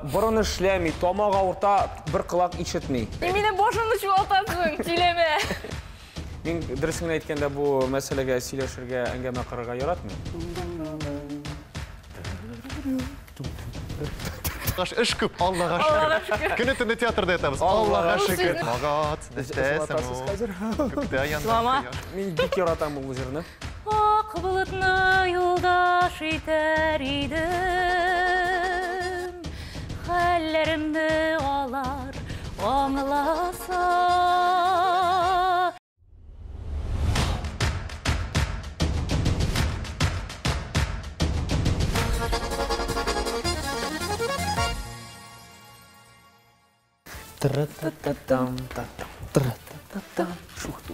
Burun işlemi, tomağa orta bir kulak işitmey. Meni boshimni chuvaltasing, kuylama. Men dirasini aytganda bu masalaga сөйләшергә, әңгәмә qilishga yaratmay. Iş küp, Allah'a şükür. Günü tünü tiyatroda yatamiz. Allah'a şükür. Magat, nestesem o. Küpte Salama. Men bik yaratам bu җырны. Ак bulutni yoldaş iter idim. Hallerimni alar, anlasa. Тра-та-та-там, тра-та-та-там, шухту.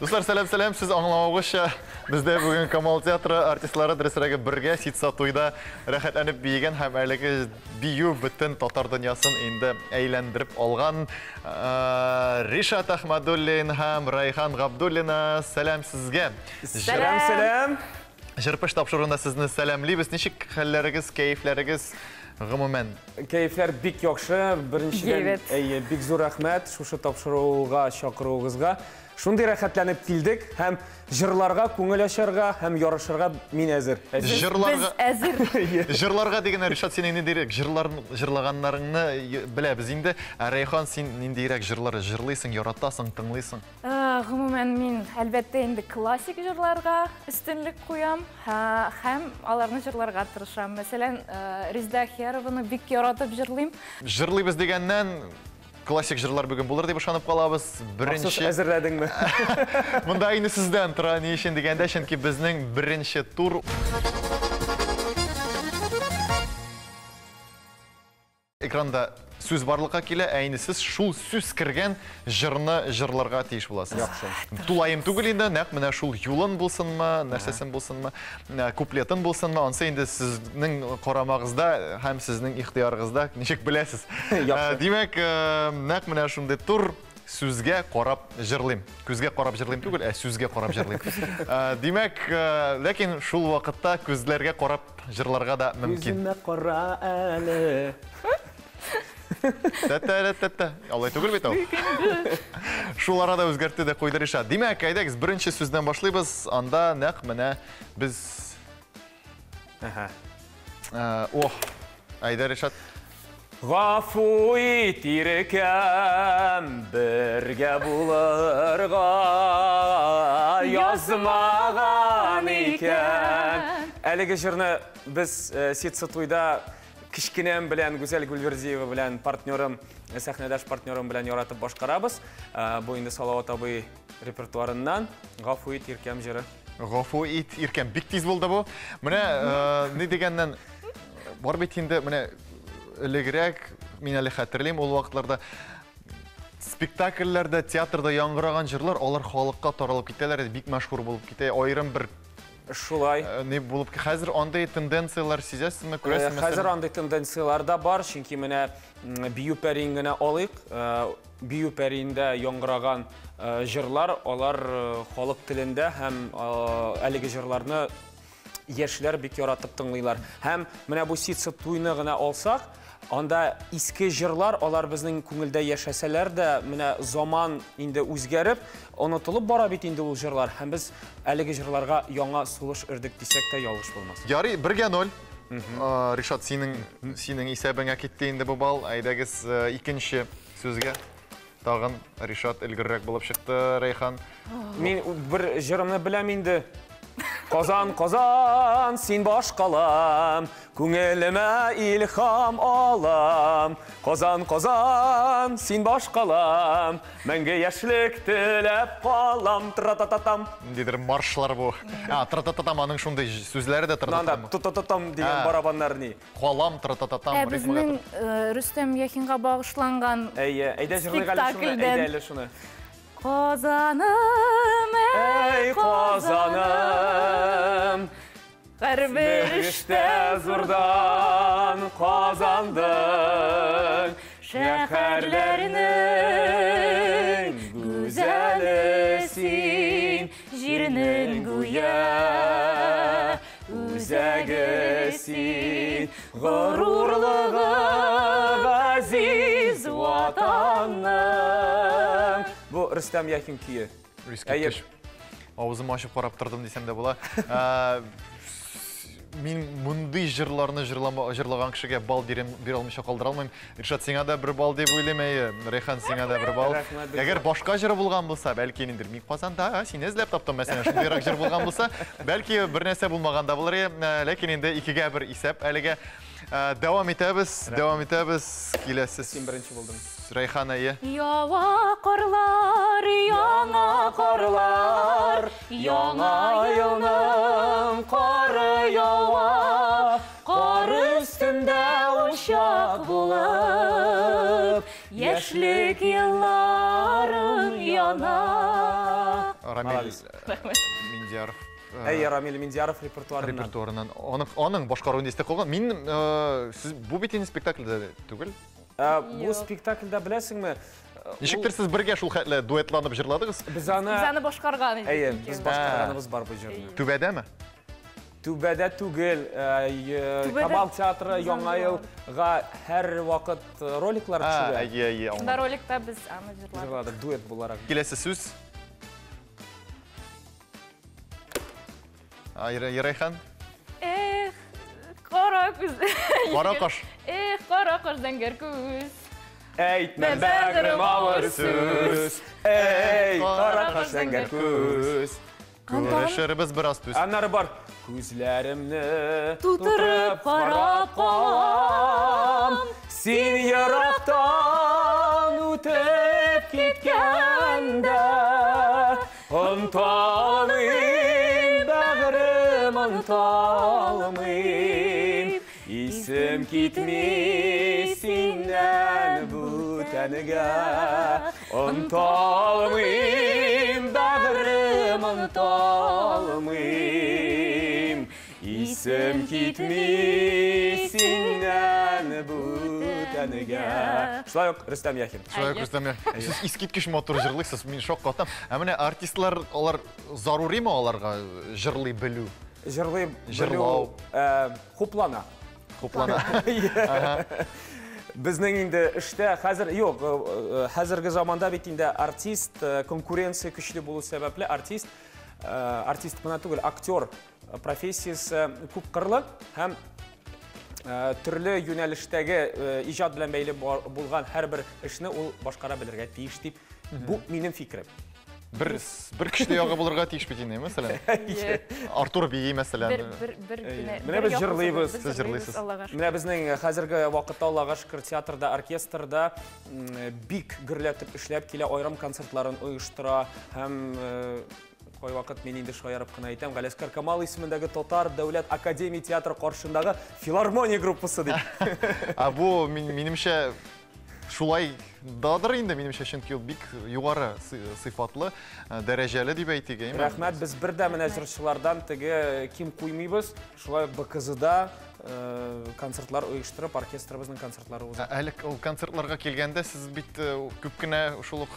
Dostlar, selam. Siz anlamağışa bizde bugün Kamal Teatrı artistleri dreslerge birge sitsa toyda rahatlanıp biyigen hem erleki biyu bütün Tatar dünyasını indi eğlendirip olgan Rişat Ahmadullin hem Rayhan Gabdullin'a selam sizge. Selam. Jırpış tapşırığında sizni selamlayız. Nişik halleriniz, keyifleriniz gumumen? Keyifler bik yaxşı. Birinchidan bik zo'r rahmat shu topshiruvga chaqiruvinizga. Shunday rahatlanib keldik. Hem jırlarga, ko'ngil ocharga, hem yorishirga men hazır. Jırlarga degende Rişat senin ne diyerek jırlaganlarını bilemiz. Şimdi Rayhan sen ne diyerek jırları jırlıysan, yaratasın, tınlıysan? Gumumen men elbette endi klassik jırlarga üstünlük koyam. Hem alarını jırlarga tırışam. Mesela Rizda Axiyarovаны bik yaratıp jırlayım. Jırlıyız degenden klassik jırlar bugün bulur diye ışanıp kalabız. Birinchi hazırladın mı? Bunda aynı sizden tıra ne işin degende çünkü bizning birinchi tur. Ekranda söz barlıqqa kele, ayni siz şul söz kirgen jırны jırlarga teyiş bulasınız. Yaxşı. Tulayım tugul indi, naq mena şul yulun bulsunma, narsasin bulsunma, kupletin bulsunma, onsa indi sizning qoramağızda, hem sizning ixtiyorыңızda nişik bilesiz. Demek, naq mena şunday tur sözge qorab jırlayım. Közge qorab jırlayım tugul, sözge qorab jırlayım. Demek, lakin şul vaqtda közlerge qorab jırlarga da mümkün. Gözüme qora ali. Та-та-та-та. Алай түгел бит ау. Шул арада өзгәртте дә куйды Ришат. Димәк, әйдәгез, беренче сүздән башлыйбыз. Анда нәкъ менә без әйдә Ришат. Гафу ит иркәм, бергә булырга язмаган икән. Әлеге җырны без ситса туйда Кишкинем белән Гүзәл Гүлвердиева белән партнерым, сәхнәдәш партнерым белән яратып башкарабыз. Бу инде Салават абый репертуарыннан Гафу ит иркәм җыры. Гафу ит иркәм. Бик тиз булды бу. Менә ни дигәннән бар бит инде менә элегрәк мин әле хәтерлим ул вакытларда спектакльләрдә, театрда яңгыраган җырлар алар халыкка таралып китәләр, бик мәшһүр булып китә. Айрым бер Шулай. Не булып ки хәзер андай тенденциялар сизәсезме, күрәсезме? Хәзер андай тенденциялар да бар, чөнки менә бию пәрин генә алыйк. Бию пәриндә яңгыраган җырлар, алар халык телендә һәм әлеге җырларны яшьләр бик яратып тыңлыйлар. Һәм менә бу ситса туйны гына алсак, анда иске җырлар, алар безнең күңелдә яшәсәләр дә, менә заман инде үзгәреп, онытылып бара бит инде ул җырлар. Һәм без әлеге җырларга яңа сулыш өрдек дисәк тә ялгыш булмас. Ярый, 1-0. Ришат, синең исәбеңә китте инде бу бал. Әйдәгез икенче сүзгә. Тагын Ришат элгеррәк булып чыкты, Райхан. Мин бер җырымны беләм инде. Казан, Казан, син башкалам, күңелемә илһам алам. Казан, Казан, син башкалам, мәңге яшьлек теләп калам. Тра-та-та-там. Дидер маршлар бу. Тра-та-та-там аның шундай сүзләре дә тра-та-там. Ту-та-та-там дигән барабаннар ни. Калам тра-та-та-там. Безнең Рөстәм Яхинга багышланган Әйдә җырлыйк әле шуны. Казаным, ey Казаным, Гарбер иштә зурдан казандың, шәһәрләрнең гүзәле син, җирнең гүя үзәгесін, ғұрырлығы ғазиз ватанның. Бұл Рүстәм Яхин күйі. Рискеттеш. Аузым ашып қарап тұрдым десем де бола. Мен мұндай жырларны жырлаған кішіге бал бере алмыша қалдыра алмайым. Иршат, сеңа да бір бал деп ойлемей, Рейхан, сеңа да бір бал. Егер башқа жыры болған болса, бәлкі ендір мек пасан, да, сен әзілеп таптым, мәсен, шындайрақ жыр болған болса, бәлкі бір нәрсе болмағанда болар, ләкин енді екіге бір исәп, әліге давам етәбіз, келесіз. Сен бірінші болдың. Рейхан әйе. Ява қорлар, яңа қорлар, Яңа елның қары яуа, қар үстінде ұшақ болып, Яшлік елларың яна. Рамиль Миндияров. Әй, Рамиль Миндияров репертуарынан. Оның башқаруын десте қойған. Мен, сіз бұл бетені спектакльді түгіл? Бұл спектакльда білесің ме? Нешіктер сіз бірге шул хәтлі дуэтланып жырладыңыз? Біз аны башқарған едік. Әйе, біз башқарғанымыз бар бұл жырны. Түбәдә ме? Түбәдә түгел. Камал театры Яңа елға һәр вақыт роликлар төшерә. Әйе. Шунда роликта біз аны Жырладық дуэт буларак. Келесі сөз. Рейхан? Қара күз. Қара қаш. Қара қаш зәңгер күз. Әйтмә бәгрем ауыр сөз. Қара қаш зәңгер күз. Көрішіріміз бір аз төз. Анары бар. Күзләремні Тутырып қарап қалам. Сен ерақтан өтіп кеткенде, ұнталмайым, бәғірім ұнталмайым. Исім кетмей сенен бүтәніге, ұнталмайым, бәғірім ұнталмайым. Исім кетмей сенен бүтәніге. Шылай оқ, Рүстәм Яхин. Сіз искеткіш мотор жырлайсыз, мен шоқ қаттым. Әміне артистлар, олар зарури ма оларға жырлай білу? Жырлай білу, хуплана. Біздің енді іште, қазіргі заманда бетінде артист конкуренция күшілі болу сәбәплі артист мұна түгіл, актер профессиясы көп қырлы, һәм түрлі юнәліштегі ижад білән бәйлі болған әр бір ішіні ол башқара білірге тиіш деп, бұл менің фикірім. Бір кішті яғы болырға тиіш бетіне, мәсәлән? Артур Бейі, мәсәлән? Міне біз жырлайбыз. Сіз жырлайсыз. Міне біздің қазіргі вақытта Аллаға шүкір театрда, оркестрда бик гүрләтіп ішләп келе ойрам концертларын ұйыштыра, һәм қой вақыт мен енді шойарып қына айтам, Ғалескар Камал исіміндегі Тотар Дәулет Академия театры қоршындағы филармония группасы деп. Бұл менімше шулай дадыр енді менімше шынки ол бик юғары сыйфатлы, дәрәжәлі деп әйтеге. Рәхмәт, біз бірді мінә жыршылардан тіге кем қоймайбыз, шулай БКЗ-да концертлар ұйыштырып, оркестрымыздың концертлары өзі. Әлік ол концертларға келгенде сіз бит көп кіне шулық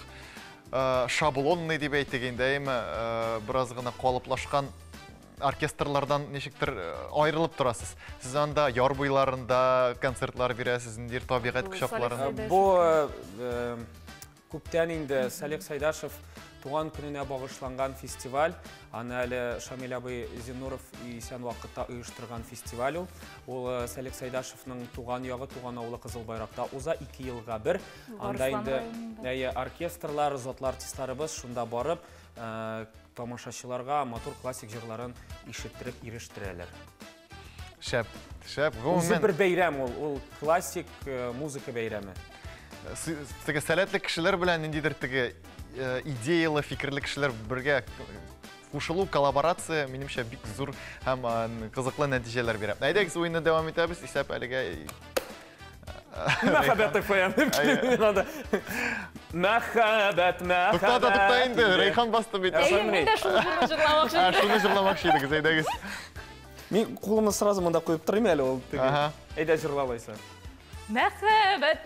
шаблонный деп әйтегенде, біраз ғына қалыплашқан оркестрлардан нешіктір айрылып тұрасыз. Сіз анда яр бойларында концертлар бересіз, табиғат құшақларында. Бұл көптен енді Салих Сайдашев туған күніне бағышланған фестиваль. Аны әлі Шамил абай Зинуров исән вақытта ұйыштырған фестиваль. Ол Салих Сайдашевның туған яғы, туған ауылы Қызыл Байрақта уза 2 жылға бір. Анда енді оркестрлар, зотлар артистларыбыз шында барып, тамашашыларға мотор классик жырларын ишеттіріп, ирештірелер. Шәп. Өзі бір бәйрәм, ол классик музыка бәйрәмі. Сәләтлі кішілер білән ендейдір идеялы, фикірлі кішілер бірге қушылу, коллаборация, менімше бик зур һәм қызықлы нәтижелер беріп. Әйдәгіз ойыны давам етәбіз, исәп әліге... Мәхәбәт ФМ деп келемін ада. Мәхәбәт. Тұқта енді, Рейхан басты бейті. Мен де шуны жырламақшы едіңіз, әйдәгіз. Мен қолымды сразу мұнда қойып тұрайым әлі ол. Әйдә жырлабайса. Мәхәбәт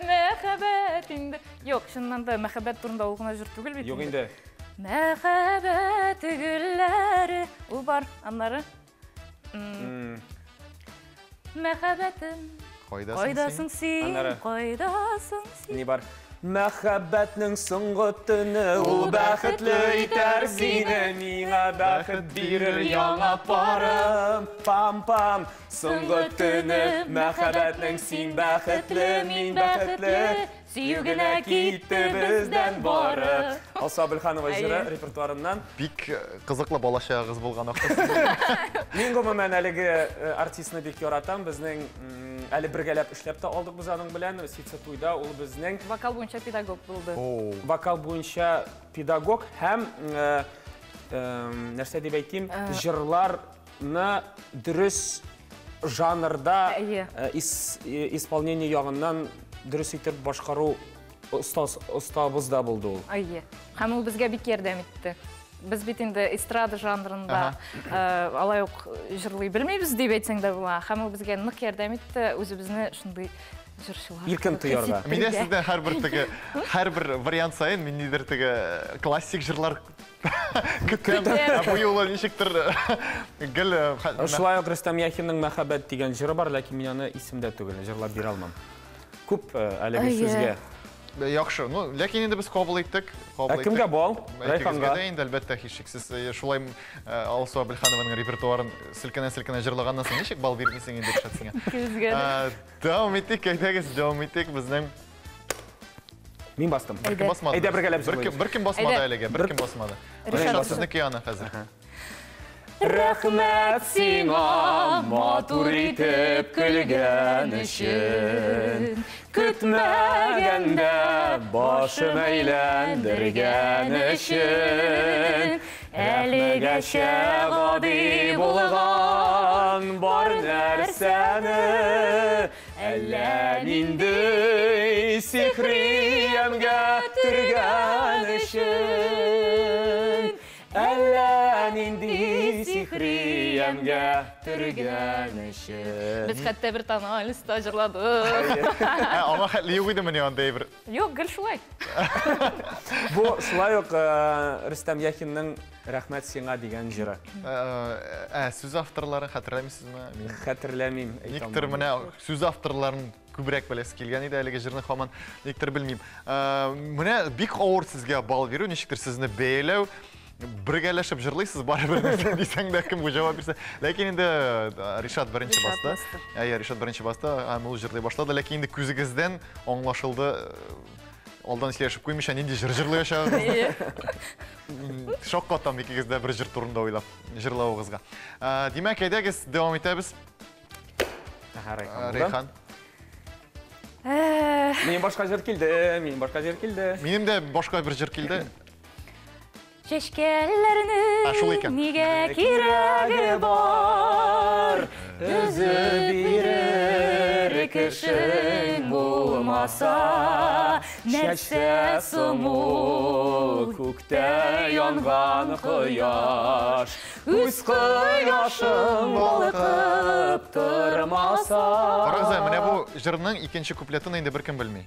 инде. Yok, шыннан да мәхәбәт турында олғына жүр түгіл бет. Yok инде. Мәхәбәт гүлләре. Ул бар, анлары. Мәхәббәтем, Кайдасың син? син, кайдасың син. Не бар? Мәхәббәтнең соңгы төне, ул бәхетле итәр сине, миңа бәхет бирер яңа парым. Пам-пам, соңгы төне, мәхәббәтнең син бәхетле, мин бәхетле, сөюгенә китте бездән бары. Алса Абелханова җыры репертуарыннан. Бик кызыклы балачагыз булган акчасы. Мин гомумән әлеге артистны бик яратам. Безнең әле бергәләп эшләп та алдык без аның белән. Ситса туйда ул безнең Вокал буенча педагог булды. вокал буенча педагог һәм нәрсә дип әйтим, җырларны дөрес жанрда исполнение ягыннан дөрес итеп башкару остабыз да булды ул. Һәм ул безгә бик ярдәм итте. Без бит инде эстрада жанрында алай ук җырлый белмәйбез дип әйтсәң дә була. Һәм ул безгә нык ярдәм итте, үзебезне шундый җырчылар. Иркен тоярга. Мине сездән һәрбер вариант сайын мин нидер теге классик җырлар көтәм. Бу юлы ничектер гел Шулай ук Рөстәм Яхинның Мәхәббәт дигән җыры бар, ләкин мин аны исемдә түгел, җырлап бирә алмам. Күп әлеге сүзгә. Яхшы, ну, ләкин инде без кабул иттек. Кемгә бул? Райханга. Инде әлбәттә һичшиксез шулай Алсу Абелханованың репертуарын селкенә җырлаганнан соң ничек бал бирмисең инде шәтсеңә. Дәвам итик, әйдәгез, дәвам итик безнең. Мин бастым. Әйдә бергәләп җырлыйбыз. Беркем басмады әлегә, беркем басмады. Ришат сезнеке яна хәзер. Рәхмәт сиңа матур итеп көлгән өчен, көтмәгәндә башым әйләндергән өчен, әлегәчә гади булган бар нәрсәне әллә нинди сихри ямгә төргән өчен, әллә нинди сихри ямгә төргән өчен. Без хәтта бер таналиста җырладык. Аңа хәтле юк иде менә анда әйбер. Юк, гел шулай. Бу шулай ук Рөстәм Яхинның Рәхмәт сиңа дигән җыры. Сүз авторларын хәтерләмисезме? Мин хәтерләмим. Никтер менә сүз авторларын күбрәк беләсе килгән иде әлеге җырны һаман никтер белмим. Менә бик авыр сезгә бал бирү, ничектер сезне бәяләү. Бергәләшеп җырлыйсыз, барыбер дисәң дә кем җавап бирсә. Ләкин инде Ришат беренче басты. Ришат беренче басты, һәм ул җырлый башлады, ләкин инде күзегездән аңлашылды. Алдан сөйләшеп куймыйча нинди җыр җырлаячагыз. Шок атам икегездә бер җыр турында уйлап җырлавыгызга. Димәк, әйдәгез, дәвам итәбез. Райхан. Минем башка җыр килде, Минем дә башка бер җыр килде. Чәчкәләрнең нигә кирәге бар? Үзеп бирер кешең булмаса, нәрсә соң күктә янган кояш, үз кояшың балкып тормаса. Карагыз, менә бу җырның икенче куплетын инде беркем белми.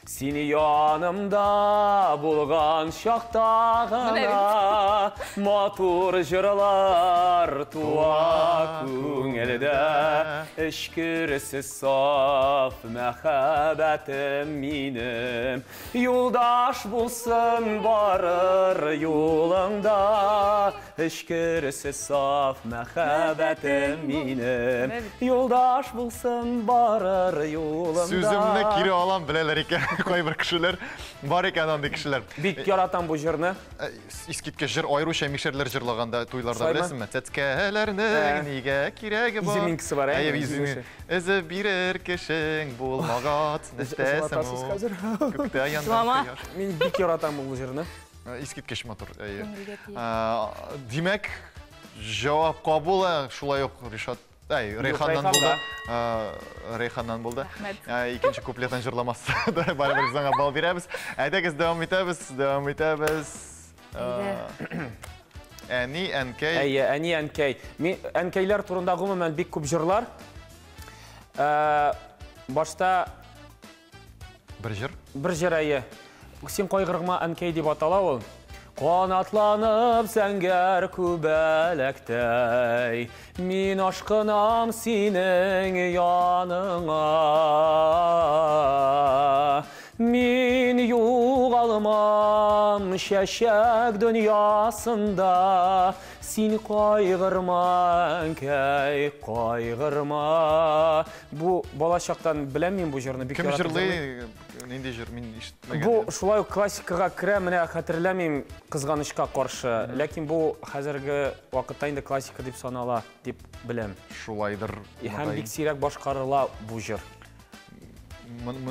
Сине янымда булган чакта гына матур җырлар туа күңелдә, эчкерсез саф мәхәббәтем минем, юлдаш булсын барыр юлыңда, эчкерсез саф мәхәббәтем минем, юлдаш булсын барыр юлыңда. Сүземне кире алам беләләр икән. Кайбер кешеләр бар икән андый кешеләр. Бик яратам бу җырны. Искиткеч җыр, айруча мишәрләр җырлаганда туйларда беләсезме? Цәцкәләрнең нигә кирәге бар? Изиминкесе бар, Эзе бирер кешең булмагач, нәстәсең ул. Күктә янган кояш. Мин бик яратам бу җырны. Искиткеч матур. Димәк, җавап кабул, шулай ук Ришат Райханнан булды. Райханнан булды. Икенче куплеттан җырламас. Барыбер заңа бал бирәбез. Әйдәгез, дәвам итәбез. Әни, әнкәй. Әни, әнкәй. Әнкәйләр турында гомумән бик күп җырлар. Башта бер җыр. Бер җыр әйе. Син кайгырма әнкәй дип атала ул. Qanatlанып сәнгәр күбәләктәй, мин ашкынам синең яныңа. Мин югалмам шәшәк дөньясында, син кайгырма, әнкәй, кайгырма. Бу балачактан беләм мин бу җырны бик Кем яратып җырлый? Нинди җыр? Мин ишетмәгән. Бу шулай классикага керә, менә хәтерләмим кызганычка каршы, ләкин бу хәзерге вакытта инде классика дип санала, дип беләм. Шулайдыр. Һәм бик сирәк башкарыла бу җыр.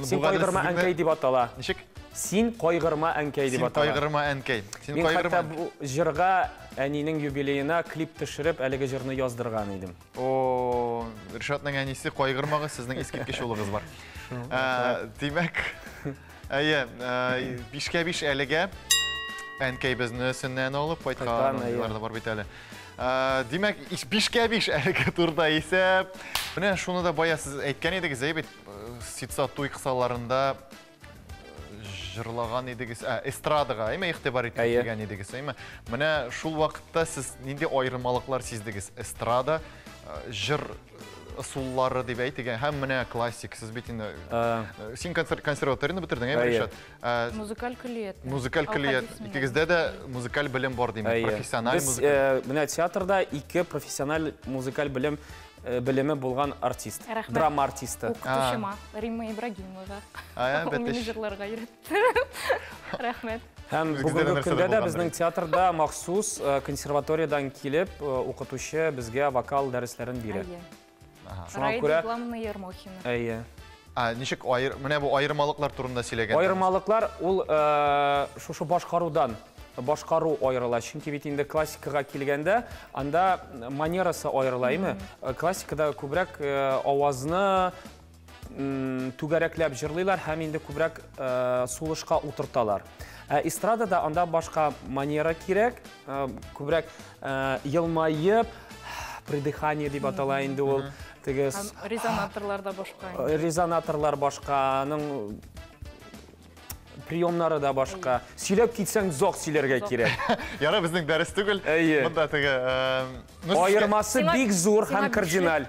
Син кайгырма, әнкәй дип атала. Ничек? Син кайгырма, әнкәй дип атала. Син кайгырма, әнкәй. Син Мин хәтта кайгырма. бу җырга әнинең юбилеена клип төшереп, әлеге җырны яздырган идем. О, Ришатның әнисе кайгырмагы, сезнең искиткеч улыгыз бар. Димәк, әйе, 5-5 әлегә әнкәй безне сөннән алып кайткан, яларда бар бит әле. Димәк, 5-5 әлегә турда исәп. Менә шуны да бая сез әйткән идегез, бит ситса туй кысаларында җырлаган идегез, эстрадага, игътибар иткән идегез, Менә шул вакытта сез нинди аермалыклар сиздегез? Эстрада, җыр ысуллары дип әйтегән, һәм менә классик, сез бит инде син консерваторияны бетердең, Ришат? Музыкаль көллият. Музыкаль көллият. Икегездә дә музыкаль белем бар димәк, профессиональ музыкаль. Менә театрда 2 профессиональ музыкаль белеме булган артист, драма артисты. Укытучыма Римма Ибрагимова. Ул мине җырларга өйрәтте. Рәхмәт. Һәм бүгенге көндә дә безнең театрда махсус консерваториядан килеп укытучы безгә вокал дәресләрен бирә. Шуңа күрә Главная Ермохина. Әйе. Ничек менә бу аермалыклар турында сөйләгән. Аермалыклар ул шушы башкарудан башкару аерыла. Чөнки бит инде классикага килгәндә, анда манерасы аерыла, Классикада күбрәк авазны түгәрәкләп җырлыйлар һәм инде күбрәк сулышка утырталар. Эстрадада анда башка манера кирәк, күбрәк елмаеп, придыхание дип атала инде ул. Резонаторлар да башка. Резонаторлар башканың приемнары да башка. Сөйләп китсәң зок сөйләргә кирәк. Яра безнең дәрес түгел. Монда аермасы бик зур һәм кардиналь.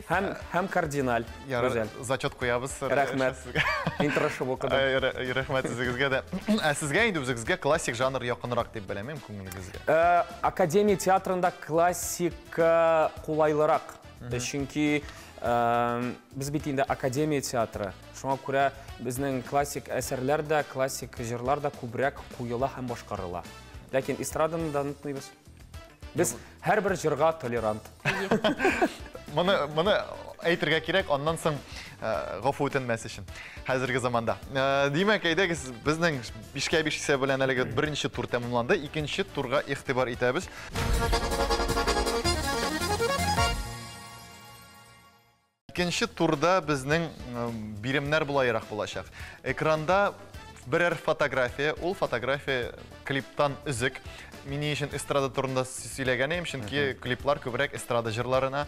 Һәм кардиналь. Яра зачет куябыз. Рәхмәт. Мин тырышып укыдым. Рәхмәт сезгә дә. Сезгә инде үзегезгә классик жанр якынрак дип беләм, күңелегезгә. Академия театрында классика кулайлырак. Чөнки biz бит инде академия театры. Шуңа күрә безнең классик әсәрләр дә, классик җырлар да күбрәк куела һәм башкарыла. Ләкин эстраданы да онытмыйбыз. Без һәрбер җырга толерант. Моны әйтергә кирәк, аннан соң гафу үтенмәс өчен. Хәзерге заманда. Димәк, әйдәгез, безнең 5-5 исәп белән әлеге беренче тур тәмамланды. Икенче турга игътибар итәбез. İkinci turda bizning birimler bulayıraq bulacaq. Ekranda birer fotografiya, ol fotografiya kliptan üzük. Mini için estrada turunda сөйләгәнем, çünki kliplar köbrək estrada jırlarına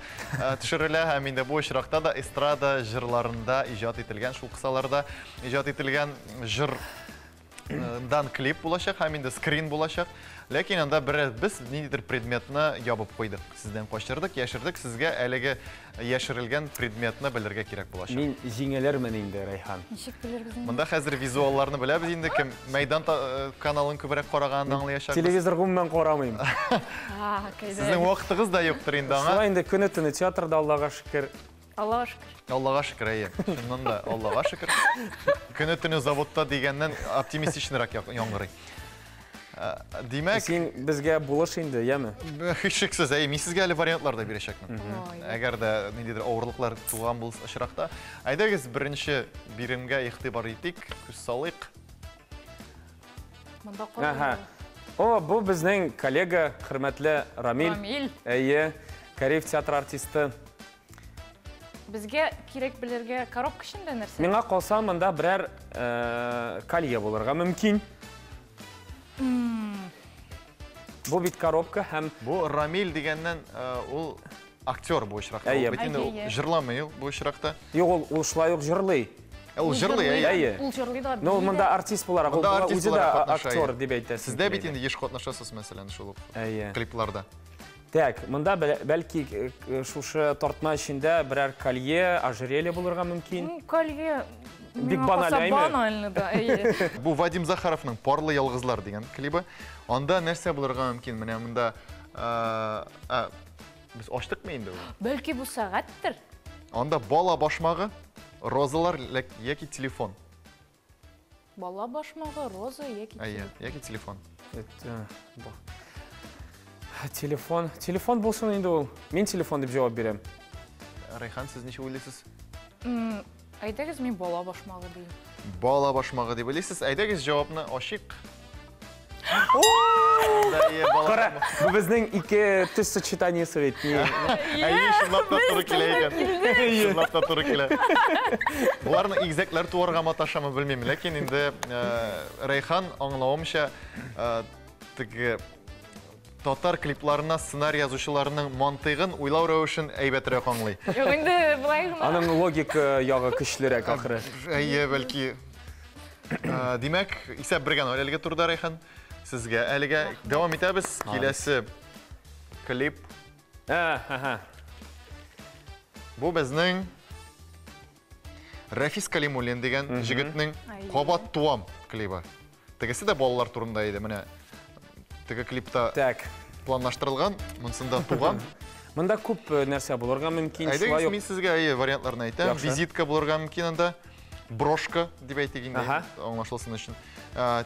düşürülә, һәм инде bu очракта да estrada jırlarında ijad etilgən, şul kısalarda ijad etilgən jırdan klip bulacaq, һәм инде screen bulacaq. Ләкин анда без ниндидер предметны ябып куйдык. Сездән качырдык, яшердек, сезгә әлеге яшерелгән предметны белергә кирәк булачак. Мин җиңелермен инде, Райхан. Ничек белербез? Монда хәзер визуалларны беләбез инде, кем мәйдан каналын күбрәк караганны аңлаячак. Телевизор гомумән карамыйм. Сезнең вакытыгыз да юктыр инде аңа. Шулай инде көне-төне театрда, Аллага шөкер. Аллага шөкер. Аллага шөкер, әйе. Шуннан да Аллага шөкер. Көне-төне заводта дигәннән оптимистичнрак яңгырый. Димәк, син безгә булыш инде, яме? Һичшиксез, мин сезгә әле вариантлар да бирәчәкмен. Әгәр дә ниндидер авырлыклар туган булса очракта, әйдәгез беренче биремгә игътибар итик, күз салыйк. Монда кара. Бу безнең коллега, хөрмәтле Рамил. Рамил. Әйе, Кореев театр артисты. Безгә кирәк белергә коробка эчендә нәрсә? Миңа калса, монда берәр колье булырга мөмкин. Бу бит коробка һәм бу Рамил дигәннән ул актер бу очракта. Ул бит инде җырламый бу очракта. Юк, ул шулай ук җырлый. Ул жырлый, әйе. Ул жырлый да. Ну, мында артист буларак, Мында ул артист үзе дә буларак катнаша, актер әйе. дип әйтәсез. Сездә бит инде еш катнашасыз, мәсәлән, шул Әйе. клипларда. Так, мында бәлки шушы тартма эчендә берәр колье, ожерелье булырга мөмкин. Колье. Бик банальный, әйме? Банальный, да, әйе. Бу Вадим Захаровның «Парлы ялгызлар» дигән клибы. Анда нәрсә булырга мөмкин? Менә монда без ачтыкмы инде ул? Бәлки бу сәгатьтер. Анда бала башмагы, розалар яки телефон. Бала башмагы, роза яки. Әйе, яки телефон. Телефон. Телефон булсын инде ул. Мин телефон дип җавап бирәм. Райхан, сез ничә уйлыйсыз? Әйдәгез, мин бала башмагы дим. Бала башмагы дип уйлыйсыз. Әйдәгез җавапны ачык. Кара, бу безнең ике төс сочетаниесе бит. Әйе, шунлап та туры килә икән. Шунлап та туры килә. Буларны игезәкләр туарга маташамы белмим, ләкин инде Райхан аңлавымча теге татар клипларына сценарий язучыларының мантыгын уйлау рәвешен әйбәтрәк аңлый. Юк, инде булай гына. Аның логик ягы көчлерәк ахыры. Әйе, бәлки. Димәк, исәп бергән әлегә турда Райхан. Сезгә әлегә дәвам итәбез. Киләсе клип. Бу безнең Рафис Калимуллин дигән җегетнең «Кабат туам» клибы. Тегесе дә балалар турында иде. Менә теге клипта планлаштырылган, монсында туган. Монда күп нәрсә булырга мөмкин. Әйдәгез, мин сезгә вариантларны әйтәм. Визитка булырга мөмкин анда. Брошка дип әйтик инде, аңлашылсын өчен.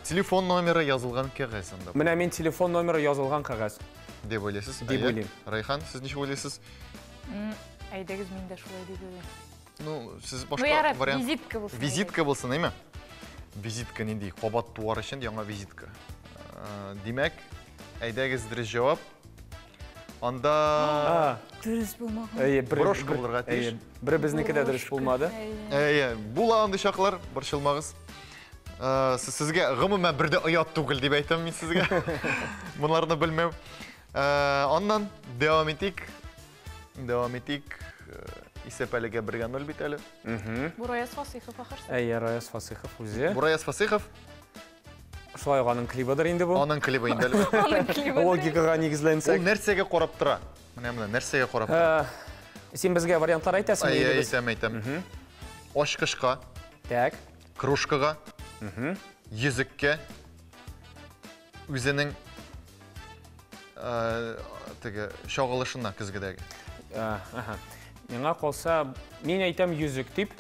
Телефон номеры язылган кәгазь анда. Менә мин телефон номеры язылган кәгазь. Дип уйлыйсыз? Дип уйлыйм. Райхан, сез ничә уйлыйсыз? Әйдәгез, мин дә шулай дип уйлыйм. Ну, сез башка вариант. Визитка булсын. Визитка булсын, әйме? Визитка нинди? Кабат туар өчен яңа визитка. Димәк, әйдәгез дөрес җавап. Анда Дөрес булмаган. Әйе, брошка булырга тиеш. Бер безнеке дә дөрес булмады. Әйе, була андый чаклар, борчылмагыз. Сезгә гомумән бер дә оят түгел дип әйтәм мин сезгә. Монларны белмәү. Аннан дәвам итик. Исәп әлегә 1-0 бит әле. Бу Раяз Фасыйхов ахырсы. Әйе, Раяз Фасыйхов үзе. Бу Раяз Фасыйхов. Шулай аның клибыдыр инде бу. Аның клибы инде әле. Логикага Ул нигезләнсәк. нәрсәгә карап тора? Менә нәрсәгә карап тора? Син безгә вариантлар әйтәсеңме? Әйе, әйтәм. Ачкышка, Так. кружкага, йөзеккә, үзенең теге шагылышына көзгедәге. Миңа калса, мин әйтәм йөзек дип.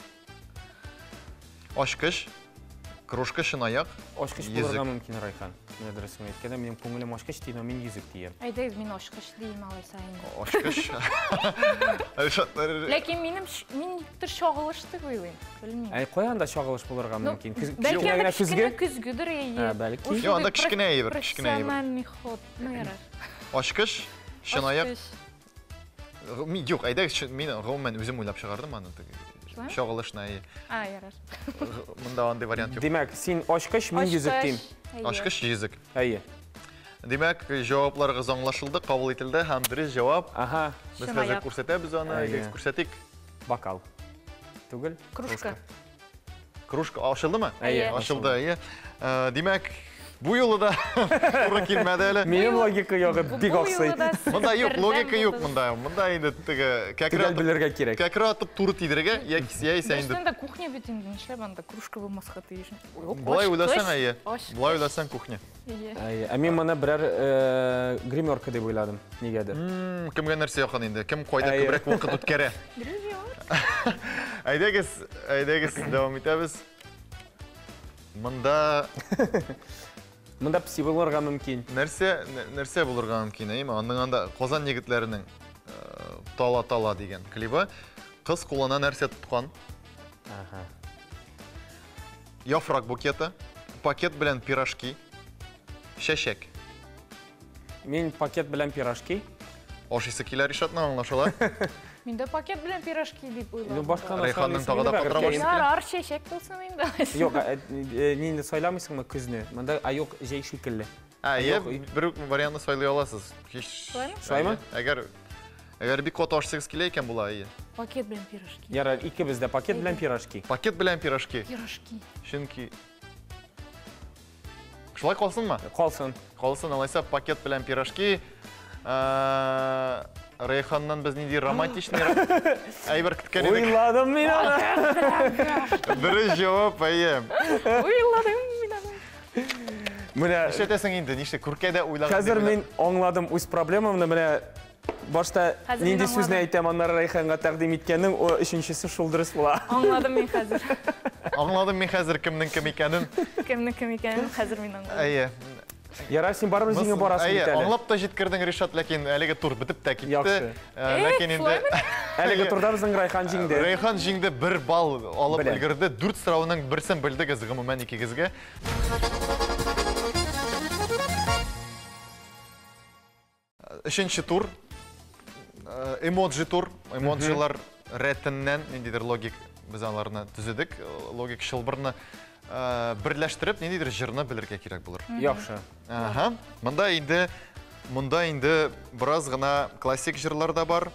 Ачкыш, кружка, чынаяк, Ачкыч булырга мөмкин, Райхан. Менә дөресен әйткәндә, минем күңелем ачкыч ди, но мин йөзек диям. Әйдәгез, мин ачкыч дим алайса инде. Ачкыш. Ләкин мин төр чагылыш дип уйлыйм. Белмим. Әй, каян да чагылыш булырга мөмкин. Бәлки анда көзгедер, әйе. Бәлки. Yo, анда кичкенә әйбер, кичкенә әйбер. Профессиональный ход. Ну, ярар. Ачкыш, чынаяк. Юк, әйдәгез, мин гомумән үзем уйлап чыгардым аны теге. Чагылышны әйе. Ярар. Монда андый вариант юк. Димәк, син ачкыч, мин йөзек дим. Ачкыч, йөзек. Әйе. Димәк, җавапларыгыз аңлашылды, кабул ителде һәм дөрес җавап. Без хәзер күрсәтәбез аны, күрсәтик. Бокал. Түгел? Кружка. Кружка ачылдымы? Әйе. Ачылды, әйе. Димәк, бу юлы да туры килмәде әле. Минем логика ягы бик аксый. Монда юк, логика юк монда. Монда инде теге Төгәл белергә кирәк. кәкре атып туры тидергә, яисә инде. Дөрестән дә кухня бит инде, нишләп анда кружка булмаска тиеш. Булай уйласаң, әйе. Булай уйласаң кухня. Әйе. Мин моны берәр гримерка дип уйладым. Нигәдер? Кемгә нәрсә якын инде? Кем кайда күбрәк вакыт үткәрә? Әйдәгез, дәвам итәбез. Монда пси булырга мөмкин. Нәрсә булырга мөмкин, әйме? Аның анда Казан егетләренең Тала дигән клибы. Кыз кулына нәрсә тоткан? Яфрак букеты, пакет белән пирожки, чәчәк. Мин пакет белән пирожки. Ашыйсы килә Ришатның аңлашыла. Миндә пакет белән пирожки дип уйладым. Ну башка Райханның тагы да катрамасын. Ярар, чәчәк булсын инде. Юк, нинди сайламыйсыңмы күзне? Монда аюк җәй шикелле. Әйе, бер вариантны сайлый аласыз. Шулаймы? Әгәр бик каты ашсагыз килә икән була, әйе. Пакет белән пирожки. Ярар, икебездә пакет белән пирожки. Пакет белән пирожки. Пирожки. Чөнки шулай калсынмы? Калсын. Калсын, алайса пакет белән пирожки. Рейханнан без нинди романтичный әйбер көткән идек. Уйладым мин аны. Дөрес җавап, әйе. Уйладым мин аны. Менә Ишетәсең инде, нишле күркәдә уйлаган. хәзер мин аңладым үз проблемамны. Менә башта Хәзер нинди мин сүзне аңладым. әйтәм, аннары Райханга тәкъдим иткәннең, о өченчесе шул дөрес була. Аңладым мин хәзер. Аңладым мин хәзер кемнең кем икәнен. Кемнең кем икәнен хәзер мин аңладым. Әйе. Ярар, син барыбер җиңә барасың Әйе, бит әле. аңлап та җиткердең, Ришат, ләкин әлеге тур бетеп тә китте. Яхшы. Ләкин инде Әлеге турда безнең Райхан җиңде. Рейхан җиңде, 1 балл алып Беләм. өлгерде. 4 сорауның берсен белдегез гомумән икегезгә. Өченче тур. Эмоджи тур. Эмоджилар рәтеннән ниндидер логик без аларны төзедек. Логик шылбырны берләштереп ниндидер җырны белергә кирәк булыр. Яхшы. Ага. Монда инде бераз гына классик җырлар да бар.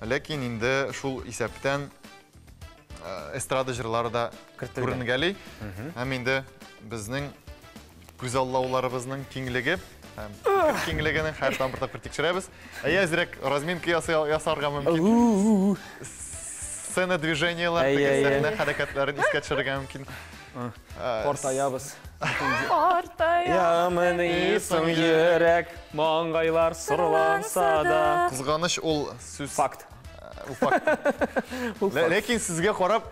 Ләкин инде шул исәптән эстрада җырлары да күренгәли. Һәм инде безнең күзаллауларыбызның киңлеге һәм киңлегенең һәр тамырда тикшерәбез. Әзрәк разминка ясарга мөмкин. Сцена движениялар, сцена хәрәкәтләрен искә төшерергә мөмкин. Ортаябыз. Ортая. Ямынысың йөрәк, маңгайлар сұрланса да. Кызганыч ул сүз. Факт. Ул факт. Ләкин сезгә карап,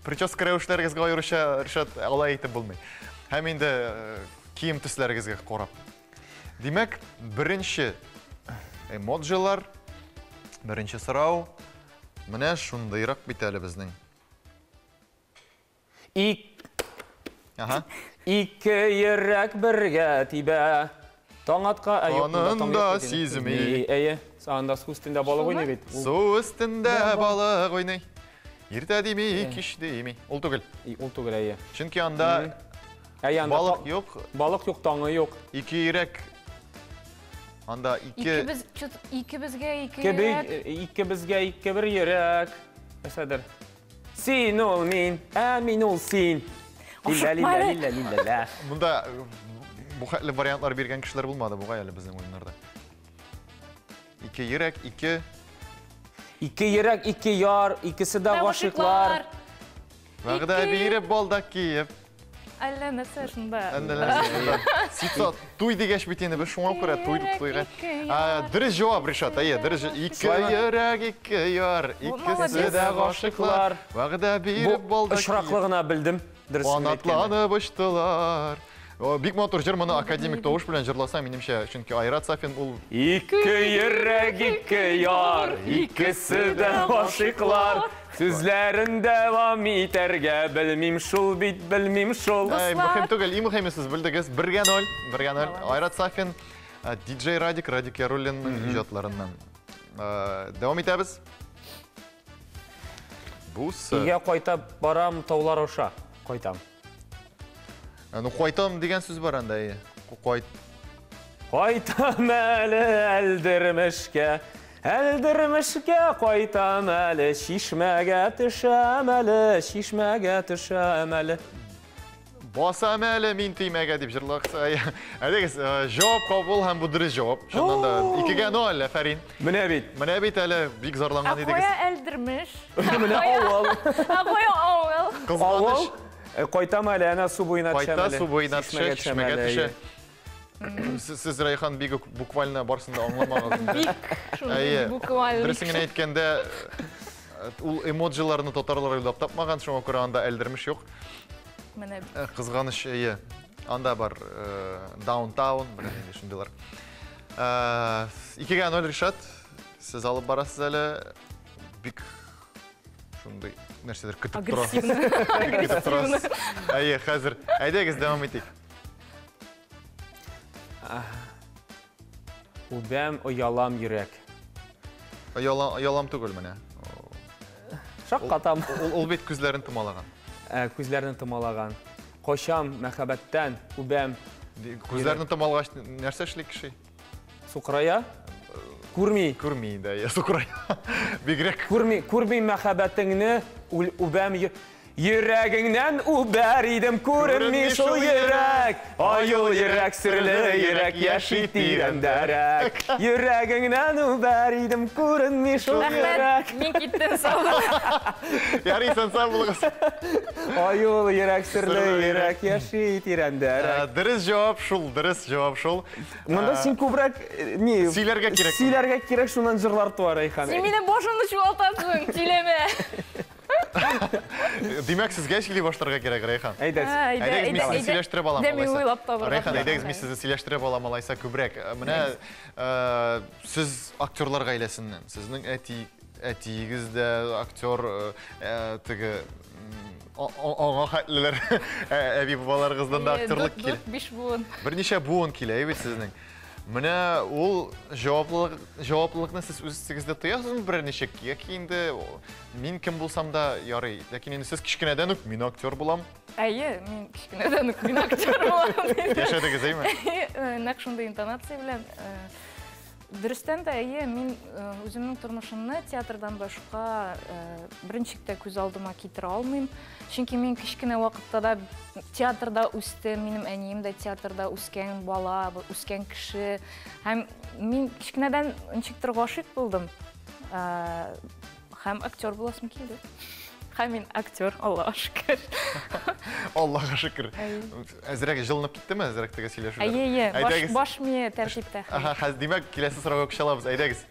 прическа рәвешләрегезгә аеруча Ришат алай әйтеп булмый. Һәм инде кием төсләрегезгә карап. Димәк, беренче эмоджилар, беренче сорау менә шундыйрак бит әле безнең. Ике йөрәк бергә тибә. Таң атка Анында сизми. Әйе, санда су өстендә балык уйный бит. Су өстендә балык уйный. Иртә дими, кич дими. Ул түгел. Ул түгел, әйе. Чөнки анда балык юк. Балык юк, таңы юк. Ике йөрәк. Анда ике Икебезгә ике йөрәк. Икебезгә ике бер йөрәк. Мәсәдер. Син ул мин, ә мин ул син. Лилля. Монда бу хәтле вариантлар биргән кешеләр булмады бугай әле безнең уеннарда. Ике йөрәк, ике йөрәк, ике яр, икесе дә гашыклар. Вәгъдә биреп балдак киеп. Әллә нәрсә шунда. Ситса туй дигәч бит инде без шуңа күрә туйга. Дөрес җавап, Ришат, әйе, дөрес. Ике йөрәк, ике яр, икесе дә гашыклар. Вәгъдә биреп балдак. Ошраклы гына белдем. Канатланып очтылар. Бик матур җыр, моны академик тавыш белән җырласа, минемчә, чөнки Айрат Сафин ул Ике йөрәк, ике яр, икесе дә гашыклар. Сүзләрен дәвам итәргә белмим шул бит, белмим шул. Мөһим түгел, иң мөһиме сез белдегез. 1-0. Айрат Сафин, диджей Радик Яруллинның иҗатларыннан. Дәвам итәбез. Бус. Игә кайтып барам таулар аша. Кайтам. Ну, кайтам дигән сүз бар анда, әйе. Кайтам әле әлдермешкә. Әлдермешкә кайтам әле, шишмәгә төшәм әле. Басам әле мин тимәгә дип җырлакса. Әдегез, җавап кабул һәм бу дөрес җавап. Шуннан да 2-0, Фәрин. Менә бит Әле бик зарланган идегез. Акоя әлдермеш. Менә авыл. Акоя авыл. Кызганыч. Кайтам әле, әнә су буена төшәм әле. Кайта су буена төшә, шишмәгә төшә. Сез Райхан бик буквально барсын да аңламагыз. Бик буквально. Дөресен әйткәндә, ул эмоджиларны татарлар уйлап тапмаган, шуңа күрә анда әлдермеш юк. Менә Кызганыч, әйе. Анда бар даунтаун, белән инде шундыйлар. 2-0 Ришат. Сез алып барасыз әле. Бик шундый нәрсәдер көтеп торасыз. Әйе, хәзер. Әйдәгез, дәвам итик. Үбәм оялам йөрәк. Оялам түгел менә. Шаккатам. Ул бит күзләрен томалаган. Күзләрен томалаган. Кошам мәхәббәттән үбәм. Күзләрен томалгач нәрсә эшли кеше? Сукрая. Күрмей, да, я сукрай. Бигрек. Күрмей мәхәббәтеңне үбәм йөрәгеңнән үбәр идем күренми шул йөрәк. Аюл йөрәк, серле йөрәк, яши тирәндәрәк. Йөрәгеңнән үбәр идем күренми шул йөрәк. Мин киттем сау. Ярыйсан сау булыгыз. Аюл йөрәк, серле йөрәк, яши тирәндәрәк. Дөрес җавап шул. Монда син күбрәк сөйләргә кирәк. Сөйләргә кирәк, шуннан җырлар туар Рәйхан. Син мине башымны чуалтасың, сөйләмә. Демәк, сезгә сөйли башларга кирәк, Рәйхан. Әйдәгез, мин сезне сөйләштереп алам. Дәми уйлап табырга. Рәйхан, әйдәгез, мин сезне сөйләштереп алам, алайса күбрәк. Менә сез актерлар гаиләсеннән. Сезнең әтиегез дә актер, теге аңа хәтлеләр, әби бабаларыгыздан да актерлык килә. 4-5 буын. Берничә буын килә, бит сезнең. Менә ул җаваплылыкны сез үзегездә тоясызмы берничек? Яки инде мин кем булсам да ярый, ләкин инде сез кичкенәдән үк мин актер булам. Әйе, мин кичкенәдән үк мин актер булам. Яшәдегез, әйме? Нәкъ шундый интонация белән дөрестән дә әйе, мин үземнең тормышымны театрдан башка беренчектә күз алдыма китерә алмыйм. Чөнки мин кичкенә вакытта да театрда үстем, минем әнием дә театрда үскән бала, үскән кеше. Һәм мин кичкенәдән ничектер гашыйк булдым. Һәм актер буласым килде. Һәм мин актер, Аллаһка шөкер. Аллаһка шөкер. Әзрәк җылынып киттеме, әзрәк теге сөйләшүләр? Әйе, баш мие тәртиптә. Димәк, киләсе сорауга күчәләбез. Әйдәгез.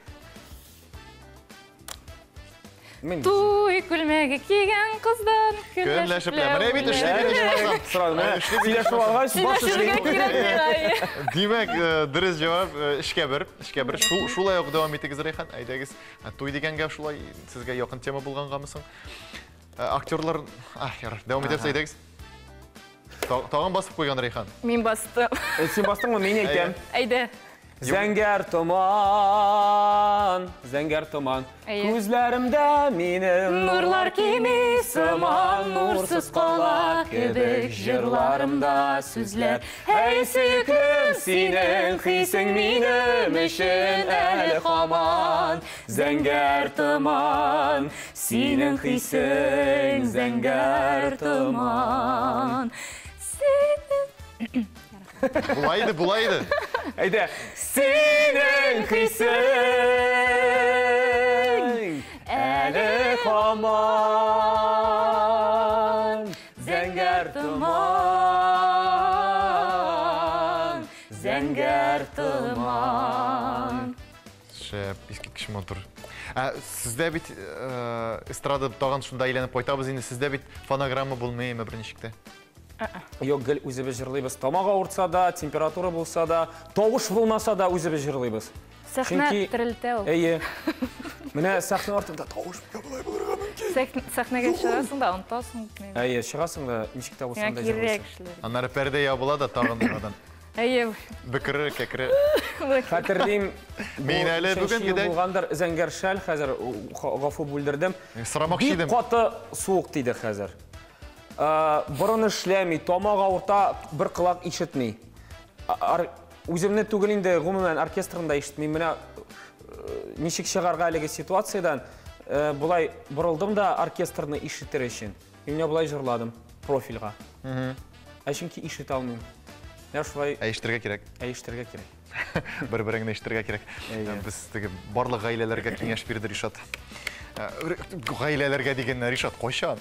Туй күлмәге кигән кыздан көнләшеп менә бит сөйләшергә кирәк. Димәк, дөрес җавап эшкә бер. Шулай ук дәвам итегез, Рәйхан. Әйдәгез. Туй дигән гәп шулай сезгә якын тема булганганмы соң? Актерлар, ярар, дәвам итәбез, әйдәгез. Тагын басып куйган Рәйхан. Мин бастым. Син бастыңмы? Мин әйтәм. Әйдә. Зәңгәр томан, күзләремдә минем нурлар кими сыман, нурсыз кала кебек җырларымда сүзләр. Әй сөеклем, синең хисең минем өчен әле һаман. Зәңгәр томан, синең хисең зәңгәр томан. Булайды. Әйдә. Синең хисең әле һаман. Зәңгәр томан. Шәп, искиткеч матур. Сездә бит эстрада тагын шунда әйләнеп кайтабыз инде. Сездә бит фонограмма булмыймы берничектә? Юк, гел үзебез җырлыйбыз. Тамак авыртса да, температура булса да, тавыш булмаса да үзебез җырлыйбыз. Сәхнә терелтә ул. Әйе. Менә сәхнә артында тавыш булай булырга мөмкин. Сәхнәгә чыгасың да, онтасың. Әйе, чыгасың да, ничек тә булса да җырлыйсың. Аннары пәрдә ябыла да тагын надан. Әйе. Бикре, кекре. Хәтерлим, мин әле бүген гидә булгандыр зәңгәр шәл, хәзер гафу бүлдердем. Сорамакчы идем. Бик каты суык тиде хәзер. Борын эшләми, тамак авырта, бер кылак ишетми. Үземне түгел инде гомумән оркестрында ишетми. Менә ничек чыгарга әлеге ситуациядән булай борылдым да оркестрны ишетер өчен. Менә булай җырладым профильгә. Чөнки ишетә алмыйм. Я шулай ишетергә кирәк. Ишетергә кирәк. Бер-береңне ишетергә кирәк. Без теге барлык гаиләләргә киңәш бирде Ришат. Гаиләләргә дигәннәр Ришат кайчан?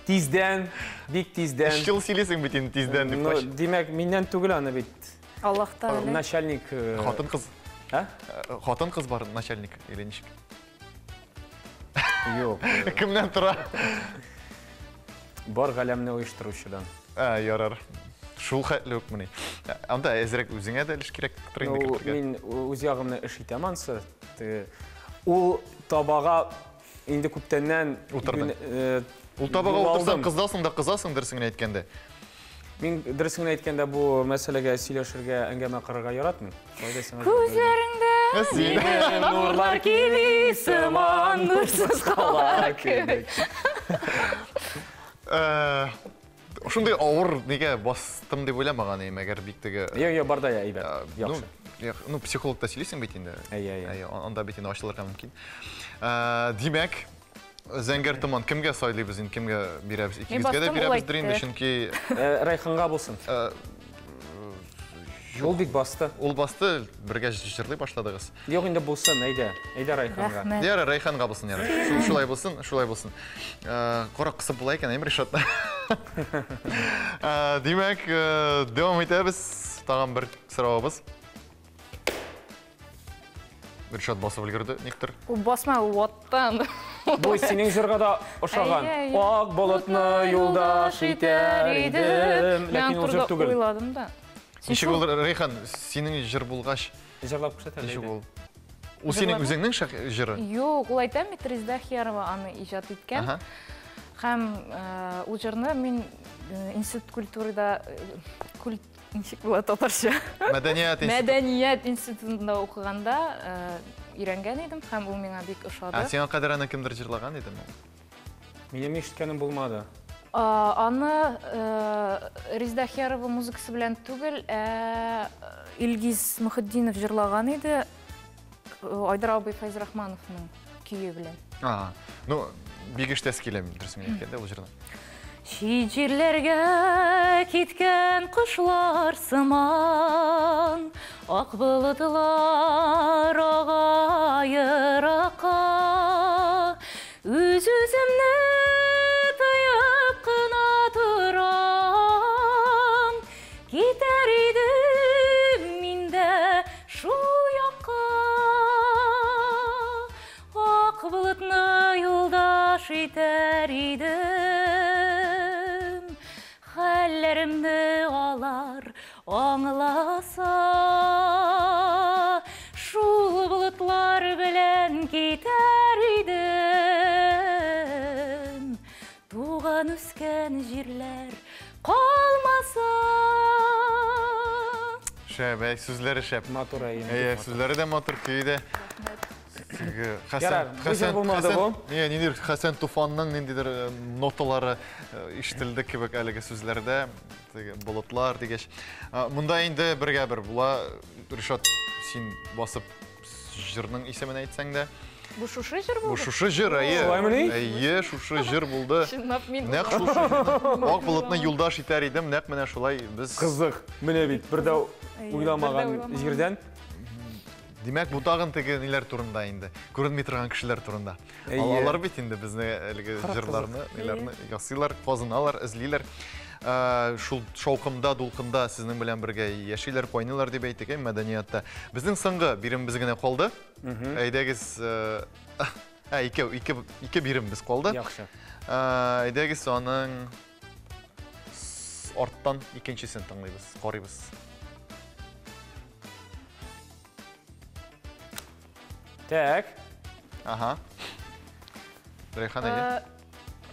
Тиздән, бик тиздән. Шул сөйләсең бит инде тиздән дип кайчан? Димәк, миннән түгел аны бит. Аллаһта белә. Начальник. Хатын-кыз. Хатын-кыз бар, начальник или ничек? Юк. Кемнән тора? Бар галәмне оештыручыдан. Ярар. Шул хәтле үк менә. Анда әзрәк үзеңә дә эш кирәк тренинг кертергә. Мин үз ягымны эш итәм ансы. Ул табага инде күптәннән ул табага утырсаң кыздасың да кызасың дөресен әйткәндә. Мин дөресен әйткәндә бу мәсьәләгә сөйләшергә, әңгәмә кырырга яратмыйм. Күзләреңдә синең нурлар киби сыман, нурсыз кала кебек. Шундай авыр нигә бастым дип уйламаган идем, әгәр бик теге. Йо, бар да әйбәт. Яхшы. ну, психологта сөйлейсің бит инде. Анда бит инде ачылырга мөмкин. Димәк, Зәңгәр томан кемгә сайлыйбыз инде, кемгә бирәбез? Икебезгә дә бирәбездер инде, чөнки Райханга булсын. Ул бик басты. Ул басты, бергә җырлый башладыгыз. Юк инде булсын, әйдә Райханга. Яра, Райханга булсын, яра. Шулай булсын, шулай булсын. Кара кысып була икән, әйме Ришат. Димәк, дәвам итәбез. Тагын бер соравыбыз. Ришат басып өлгерде, никтер. Ул басма, ул ваттан. Бу синең җырга да ошаган. Ак болытны юлдаш итәр идем. Ләкин ул җыр түгел. Уйладым да. Ничек ул, Райхан, синең җыр булгач, Җырлап күрсәтә. ничек ул? Ул синең үзеңнең җыры? Юк, ул әйтәм, Резда Хиярова аны иҗат иткән. Һәм ул җырны мин институт культурада ничек була татарча? Мәдәният институтында укыганда өйрәнгән идем, һәм ул миңа бик ошады. Сиңа кадәр аны кемдер җырлаган иде? Минем ишеткәнем булмады. Аны Резда Хиярова музыкасы белән түгел, Илгиз Мөхетдинов җырлаган иде, Айдар абый Файзрахмановның көйе белән. Ну, бик иштәс килә, дөресен әйткәндә ул җырны. Ши җирләргә киткән кошлар сыман, ак болытлар ага еракка, үз-үземне тыеп кына торам, китәр идем мин дә шул якка, ак болытны юлдаш итәр идем, хәлләремне алар аңласа, шул болытлар белән китәр идем, туган үскән җирләр калмаса. Шәп, сүзләре шәп. Матур әйе. Сүзләре дә матур, көйе дә. Хәсән Туфанның ниндидер ноталары ишетелде кебек әлеге сүзләрдә, болытлар дигәч. Монда инде бергә бер була, Ришат, син басып җырның исемен әйтсәң дә. Бу шушы җыр булды? Бу шушы җыр, әйе, шушы җыр булды. Нәкъ шушы җыр. Ак болытны юлдаш итәр идем, нәкъ менә шулай без. Кызык, менә бит, бер дә уйламаган җирдән. Димәк, бу тагын теге ниләр турында инде, күренми торган кешеләр турында. Алар бит инде безне әлеге җырларны, ниләрне ясыйлар, казыналар, эзлиләр. Шул шаукымда, дулкында сезнең белән бергә яшиләр, кайнылар дип әйтик, мәдәниятта. Безнең соңгы бирембез генә калды. Әйдәгез, ике бирембез калды. Яхшы. Әйдәгез аның арттан икенчесен тыңлыйбыз, карыйбыз. Так. Райхан әйе.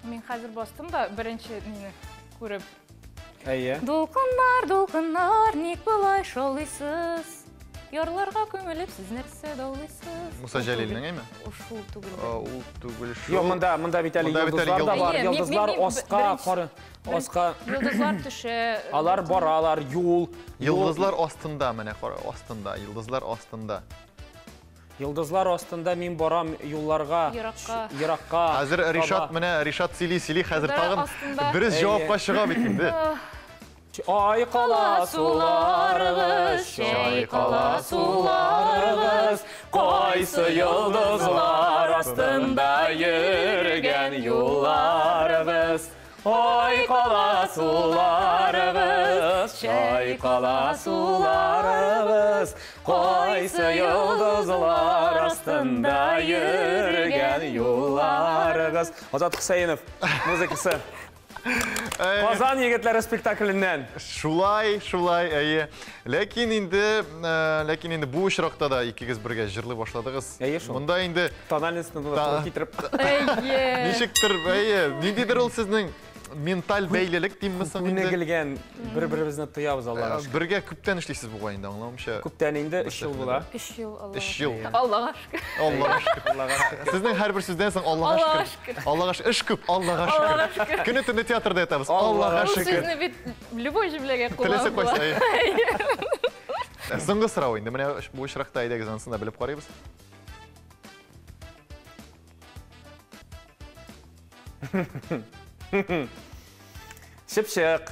Мин хәзер бастым да, беренче мине күреп. Әйе. Дулкыннар, дулкыннар, ник булай шаулыйсыз? Ярларга күмелеп, сез нәрсә даулыйсыз? Муса Җәлилнең әйме? Ул түгел. Ул түгел шул. Юк, монда бит әле йолдызлар да бар. Йолдызлар аска. Йолдызлар төшә. Алар баралар, юл. Йолдызлар астында, менә кара, астында, йолдызлар астында. Йолдызлар астында мин барам юлларга, еракка. Хәзер Ришат менә, Ришат сөйли, хәзер тагын бераз җавапка чыга бит инде. Айкала суларыгыз, чайкала суларыгыз, кайсы йолдызлар астында йөргән юлларыгыз. Айкала суларыгыз, чайкала суларыгыз, кайсы йолдызлар астында йөргән юлларыгыз. Азат Хусейнов, музыкасы. Казан егетләре спектакльнән. Шулай, әйе. Ләкин инде бу очракта да икегез бергә җырлый башладыгыз. Монда инде тональностьны китереп. Әйе. Ничектер, әйе. Ниндидер ул сезнең менталь бәйлелек димме соң инде? Күнегелгән, бер-беребезне тоябыз Аллага. Бергә күптән эшлисез бу инде, аңламыйча. Күптән инде 3 ел була. 3 ел, Аллага шөкер. Аллага шөкер. Сезнең һәрбер сүздән соң Аллага шөкер. Аллага шөкер. Эш күп, Аллага шөкер. Көне төне театрда ятабыз. Аллага шөкер. Сезне бит любой җөмләгә Теләсә кайсы. Соңғы сұрау енді, міне бұл шырақта айдегі занысында біліп қарайбыз. Шыпшық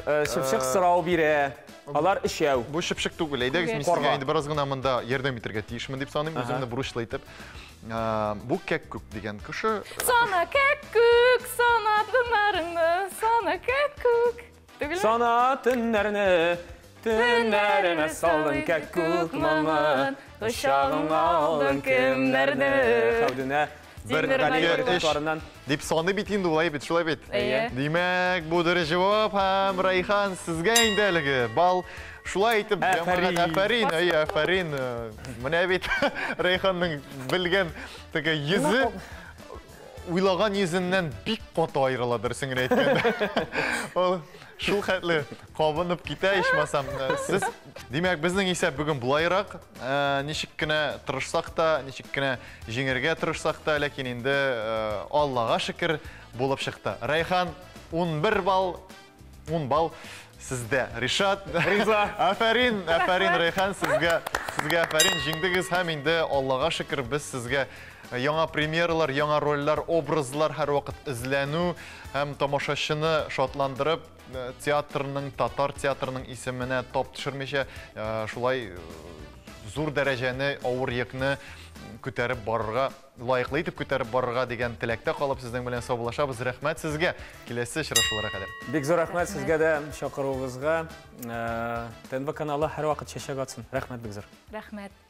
сұрау бире. Алар үшеу. Бұл шыпшық түгіл, айдегі мен сізге енді біраз ғына мұнда ерден битерге тиішімін деп санайым, өзімді бұрышлайтып. Бұл кәк-күк деген күші... Сана кәк-күк, сана түнәріні, сана кәк-күк. Сана түнәріні салдың кәк-күк маңын, ұшағың алдың кімдерді. Қаудына бір кәлеріш деп соны битінді олай бет, шулай бет. Демек, бұдыры жауап, әм Райхан сізге ендәлігі. Бал шулай айтып, әфәрин. Міне бет Райханның білген езі уйлаған езіннен бик қоты айрыладыр сіңір әйткенді. Шул қәтлі қабынып кете ешмасам. Сіз, демек, біздің есеп бүгін бұлайырақ. Нешік кіні тұрышсақ та, нешік кіні жеңерге тұрышсақ та, ләкин енді Аллаға шүкір болып шықты. Райхан, 11 бал, 10 бал сізде. Ришат, әфәрин Райхан, сізге әфәрин жеңдігіз. Хәм енді Аллаға шүкір біз сізге яңа премьералар, яңа рольлар, образлар һәр вақыт izlәнү һәм тамашачыны шатландырып, театрның, татар театрының исеменә топ төшермичә, шулай зур дәрәҗәне, авыр йөкне күтәреп барырга, лайыклы итеп күтәреп барырга дигән теләктә калып сезнең белән саубуллашабыз. Рәхмәт сезгә. Киләсе очрашуларга кадәр. Бик зур рәхмәт сезгә дә чакыруыгызга. ТНВ каналы һәр вакыт чәчәк атсын. Рәхмәт бик зур. Рәхмәт.